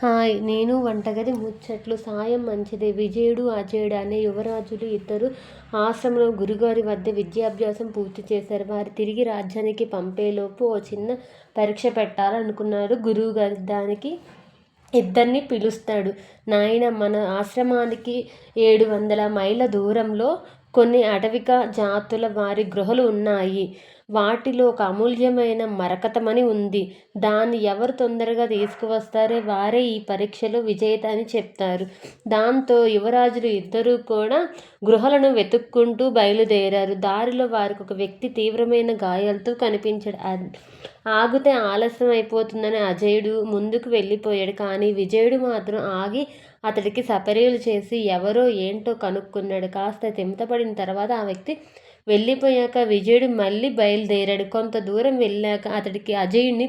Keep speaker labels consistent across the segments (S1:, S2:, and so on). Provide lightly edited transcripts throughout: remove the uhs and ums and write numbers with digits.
S1: Hi! నేను వంటగది ముచ్చట్లు. సాయం మంచిదే. విజయుడు, అజయుడు అనే యువరాజులు ఇద్దరూ ఆశ్రమంలో గురుగారి వద్ద విద్యాభ్యాసం పూర్తి చేశారు. వారు తిరిగి రాజ్యానికి పంపేలోపు ఓ చిన్న పరీక్ష పెట్టాలనుకున్నారు గురువుగారు. దానికి ఇద్దరిని పిలుస్తాడు. నాయనా, మన ఆశ్రమానికి 700 మైళ్ళ దూరంలో కొన్ని అటవిక జాతుల వారి గృహలు ఉన్నాయి. వాటిలో ఒక అమూల్యమైన మరకతమణి ఉంది. దాన్ని ఎవరు తొందరగా తీసుకువస్తారో వారే ఈ పరీక్షలో విజేత అని చెప్తారు. దాంతో యువరాజులు ఇద్దరూ కూడా గృహలను వెతుక్కుంటూ బయలుదేరారు. దారిలో వారికి ఒక వ్యక్తి తీవ్రమైన గాయాలతో కనిపించాడు. ఆగితే ఆలస్యం అయిపోతుందని అజయుడు ముందుకు వెళ్ళిపోయాడు. కానీ విజయుడు మాత్రం ఆగి అతడికి సపర్యలు చేసి ఎవరో ఏంటో కనుక్కున్నాడు. కాస్త తెంతపడిన తర్వాత ఆ వ్యక్తి వెళ్ళిపోయాక విజయుడు మళ్ళీ బయలుదేరాడు. కొంత దూరం వెళ్ళాక అతడికి అజయుడిని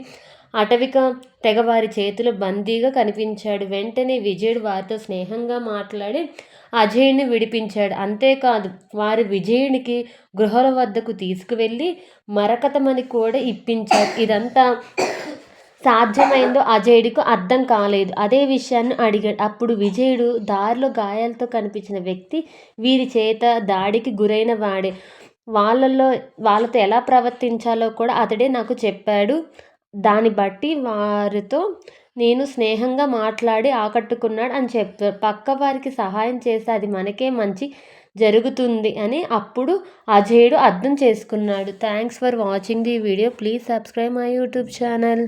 S1: అటవిక తెగవారి చేతిలో బందీగా కనిపించాడు. వెంటనే విజయుడు వారితో స్నేహంగా మాట్లాడి అజయుడిని విడిపించాడు. అంతేకాదు, వారు విజయునికి గృహాల వద్దకు తీసుకువెళ్ళి మరకతమని కూడా ఇప్పించారు. ఇదంతా సాధ్యమైందో అజయుడికి అర్థం కాలేదు. అదే విషయాన్ని అడిగాడు. అప్పుడు విజయుడు, దారిలో గాయాలతో కనిపించిన వ్యక్తి వీరి చేత దాడికి గురైన వాడే. వాళ్ళతో ఎలా ప్రవర్తించాలో కూడా అతడే నాకు చెప్పాడు. దాన్ని బట్టి వారితో నేను స్నేహంగా మాట్లాడి ఆకట్టుకున్నాడు అని చెప్పారు. పక్క వారికి సహాయం చేస్తే అది మనకే మంచి జరుగుతుంది అని అప్పుడు అజయుడు అర్థం చేసుకున్నాడు. Thanks for watching the video. Please subscribe my YouTube channel.